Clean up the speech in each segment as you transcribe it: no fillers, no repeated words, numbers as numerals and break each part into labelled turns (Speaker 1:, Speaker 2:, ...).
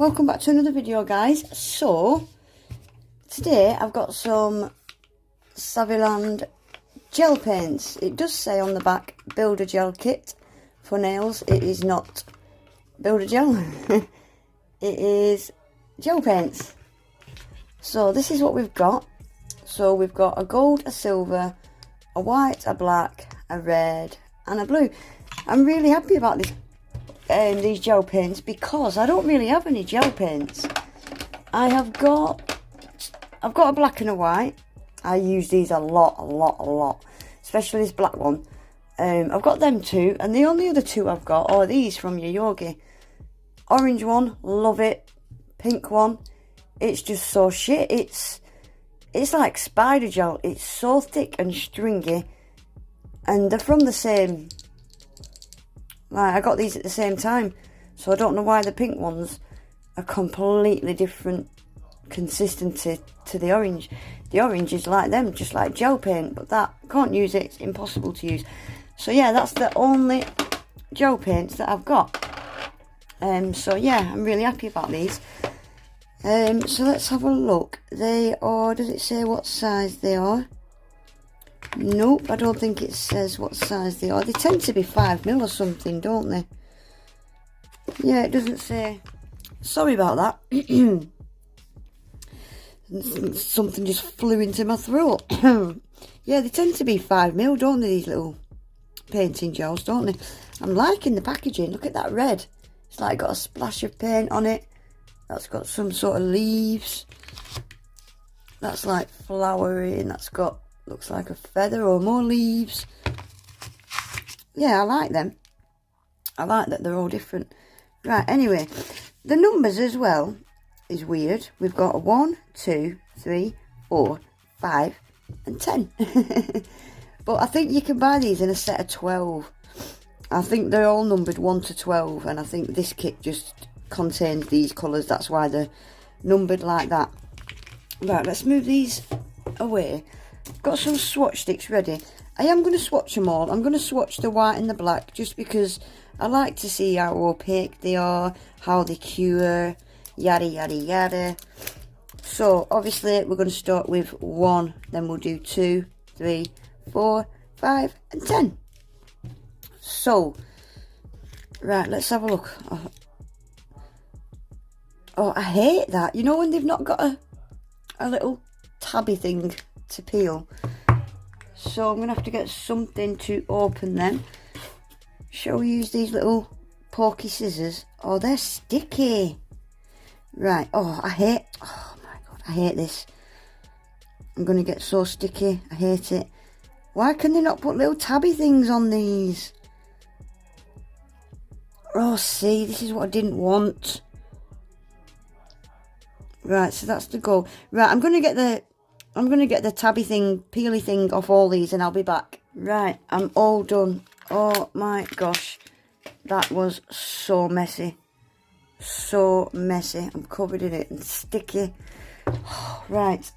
Speaker 1: welcome back to another video, guys. So today I've got some Saviland gel paints. It does say on the back builder gel kit for nails. It is not builder gel. It is gel paints. So this is what we've got. So we've got a gold, a silver, a white, a black, a red and a blue. I'm really happy about this these gel paints because I don't really have any gel paints. I've got a black and a white. I use these a lot, especially this black one. I've got them two, and the only other two I've got are these from Yoyogi. Orange one, love it. Pink one, it's just so shit. It's like spider gel. It's so thick and stringy, and they're from the same. Like, I got these at the same time, so I don't know why the pink ones are completely different consistency to the orange. The orange is like them, just like gel paint, but that, can't use it, it's impossible to use. So yeah, that's the only gel paints that I've got. So yeah, I'm really happy about these. So let's have a look. They are, does it say what size they are? Nope, I don't think it says what size they are. They tend to be 5mm or something, don't they? Yeah, it doesn't say. Sorry about that. Something just flew into my throat. Yeah, they tend to be 5mm, don't they, these little painting gels, don't they? I'm liking the packaging. Look at that red. It's like got a splash of paint on it. That's got some sort of leaves. That's like flowery, and that's got, looks like a feather or more leaves. Yeah, I like them. I like that they're all different. Right, anyway, the numbers as well is weird. We've got a 1, 2, 3, 4, 5 and 10. But I think you can buy these in a set of 12. I think they're all numbered 1 to 12, and I think this kit just contains these colours. That's why they're numbered like that. Right, let's move these away. Got some swatch sticks ready. I am going to swatch them all. I'm going to swatch the white and the black just because I like to see how opaque they are, how they cure, yada yada yada. So obviously we're going to start with 1, then we'll do 2, 3, 4, 5 and 10. So right, let's have a look. Oh, I hate that. You know when they've not got a little tabby thing to peel. So I'm gonna have to get something to open them. Shall we use these little pokey scissors? Oh, they're sticky. Right. Oh my god, I hate this. I'm gonna get so sticky. I hate it. Why can they not put little tabby things on these? Oh, see, this is what I didn't want. Right, so that's the goal. Right, I'm gonna get the tabby thing, peely thing off all these, and I'll be back. Right, I'm all done. Oh my gosh, that was so messy. So messy. I'm covered in it and sticky. Right,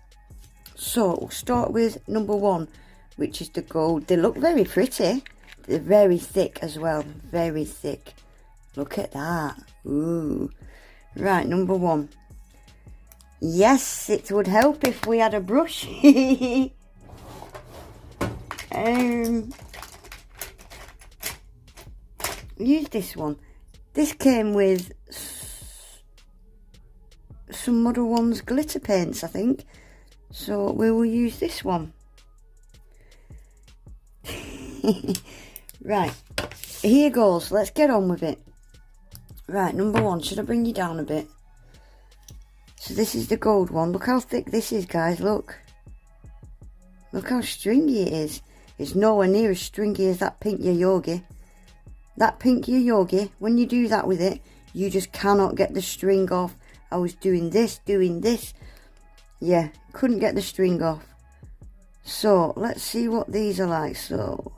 Speaker 1: so we'll start with number 1, which is the gold. They look very pretty. They're very thick as well. Very thick. Look at that. Ooh. Right, number 1. Yes, it would help if we had a brush. Use this one. This came with some Model One's glitter paints, I think. So we will use this one. Right, here goes. Let's get on with it. Right, number 1. Should I bring you down a bit? So this is the gold one. Look how thick this is, guys. Look. Look how stringy it is. It's nowhere near as stringy as that pink Yoyogi. That pink Yoyogi, when you do that with it, you just cannot get the string off. I was doing this. Yeah, couldn't get the string off. So, let's see what these are like. So,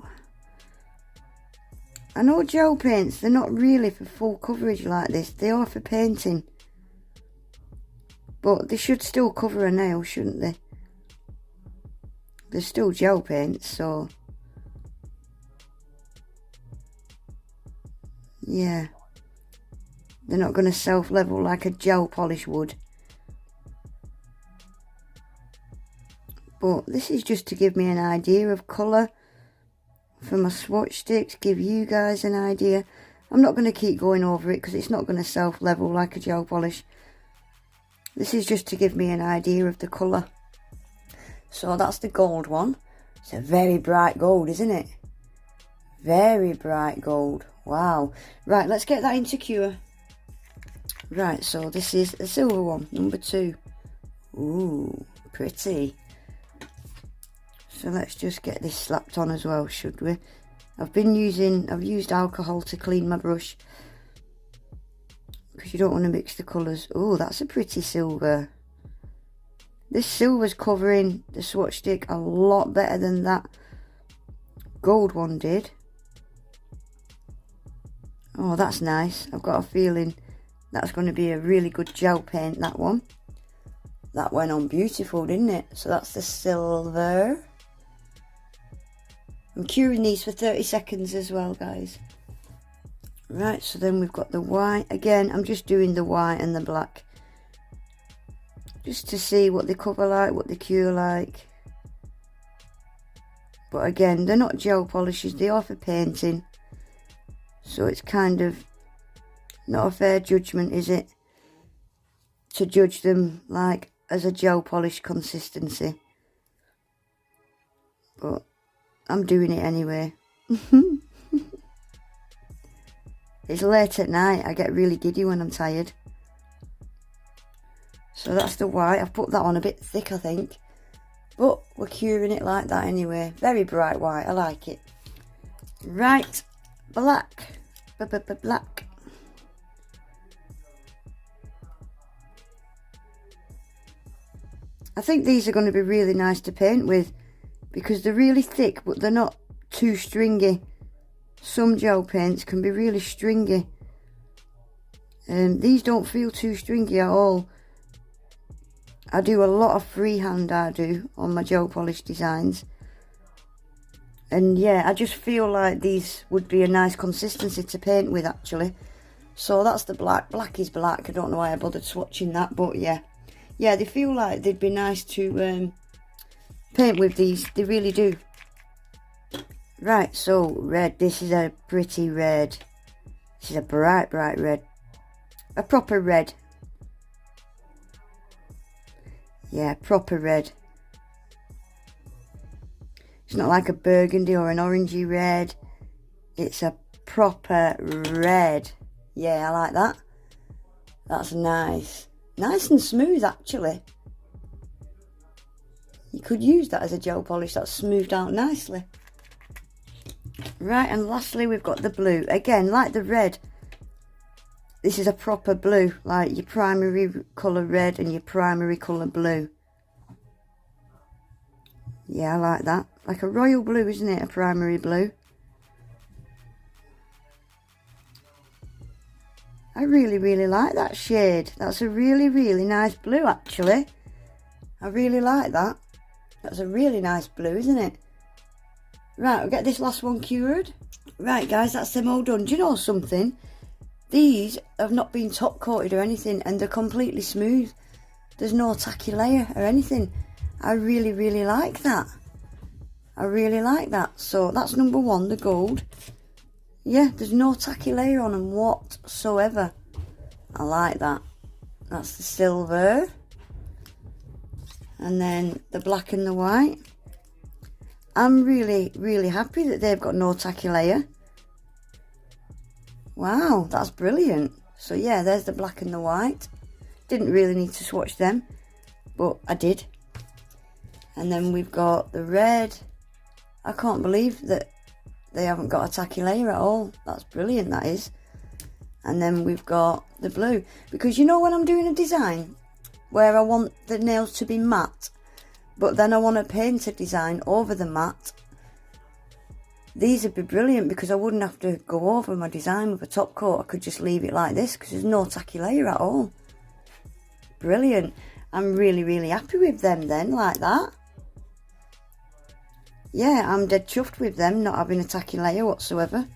Speaker 1: I know gel paints, they're not really for full coverage like this. They are for painting. But they should still cover a nail, shouldn't they? They're still gel paints, so yeah. They're not going to self-level like a gel polish would. But this is just to give me an idea of colour for my swatch sticks, give you guys an idea. I'm not going to keep going over it because it's not going to self-level like a gel polish. This is just to give me an idea of the colour. So that's the gold one. It's a very bright gold, isn't it? Very bright gold. Wow. Right, let's get that into cure. Right, so this is the silver one, number 2. Ooh, pretty. So let's just get this slapped on as well, should we? I've used alcohol to clean my brush, because you don't want to mix the colours. Oh, that's a pretty silver. This silver's covering the swatch stick a lot better than that gold one did. Oh, that's nice. I've got a feeling that's going to be a really good gel paint, that one. That went on beautiful, didn't it? So that's the silver. I'm curing these for 30 seconds as well, guys. Right, so then we've got the white. Again, I'm just doing the white and the black, just to see what they cover like, what they cure like. But again, they're not gel polishes, they are for painting. So it's kind of not a fair judgment, is it? To judge them like as a gel polish consistency. But I'm doing it anyway. It's late at night. I get really giddy when I'm tired. So that's the white. I've put that on a bit thick, I think. But we're curing it like that anyway. Very bright white. I like it. Right. Black. Black. I think these are going to be really nice to paint with, because they're really thick, but they're not too stringy. Some gel paints can be really stringy. These don't feel too stringy at all. I do a lot of freehand, I do, on my gel polish designs. And yeah, I just feel like these would be a nice consistency to paint with, actually. So that's the black. Black is black. I don't know why I bothered swatching that, but yeah. Yeah, they feel like they'd be nice to paint with these. They really do. Right, so red. This is a pretty red. This is a bright, bright red. A proper red. Yeah, proper red. It's not like a burgundy or an orangey red. It's a proper red. Yeah, I like that. That's nice. Nice and smooth, actually. You could use that as a gel polish. That's smoothed out nicely. Right, and lastly we've got the blue. Again, like the red, this is a proper blue, like your primary colour red and your primary colour blue. Yeah, I like that. Like a royal blue, isn't it? A primary blue. I really, really like that shade. That's a really, really nice blue, actually. I really like that. That's a really nice blue, isn't it? Right, we'll get this last one cured. Right, guys, that's them all done. Do you know something? These have not been top coated or anything, and they're completely smooth. There's no tacky layer or anything. I really, really like that. I really like that. So that's number 1, the gold. Yeah, there's no tacky layer on them whatsoever. I like that. That's the silver. And then the black and the white. I'm really, really happy that they've got no tacky layer. Wow, that's brilliant. So yeah, there's the black and the white. Didn't really need to swatch them, but I did. And then we've got the red. I can't believe that they haven't got a tacky layer at all. That's brilliant, that is. And then we've got the blue. Because you know when I'm doing a design where I want the nails to be matte, but then I want to paint a design over the matte, these would be brilliant, because I wouldn't have to go over my design with a top coat. I could just leave it like this because there's no tacky layer at all. Brilliant. I'm really, really happy with them then, like that. Yeah, I'm dead chuffed with them not having a tacky layer whatsoever.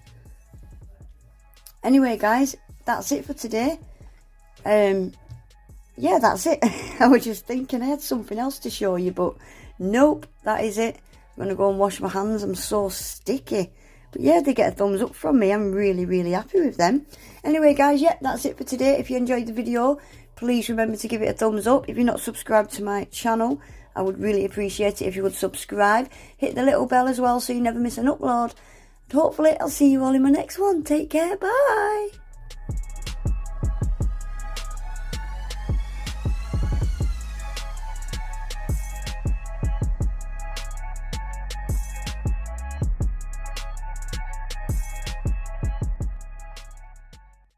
Speaker 1: Anyway, guys, that's it for today. Yeah, that's it. I was just thinking I had something else to show you, but nope, that is it. I'm going to go and wash my hands. I'm so sticky. But yeah, they get a thumbs up from me. I'm really, really happy with them. Anyway, guys, yeah, that's it for today. If you enjoyed the video, please remember to give it a thumbs up. If you're not subscribed to my channel, I would really appreciate it if you would subscribe. Hit the little bell as well so you never miss an upload. And hopefully I'll see you all in my next one. Take care. Bye.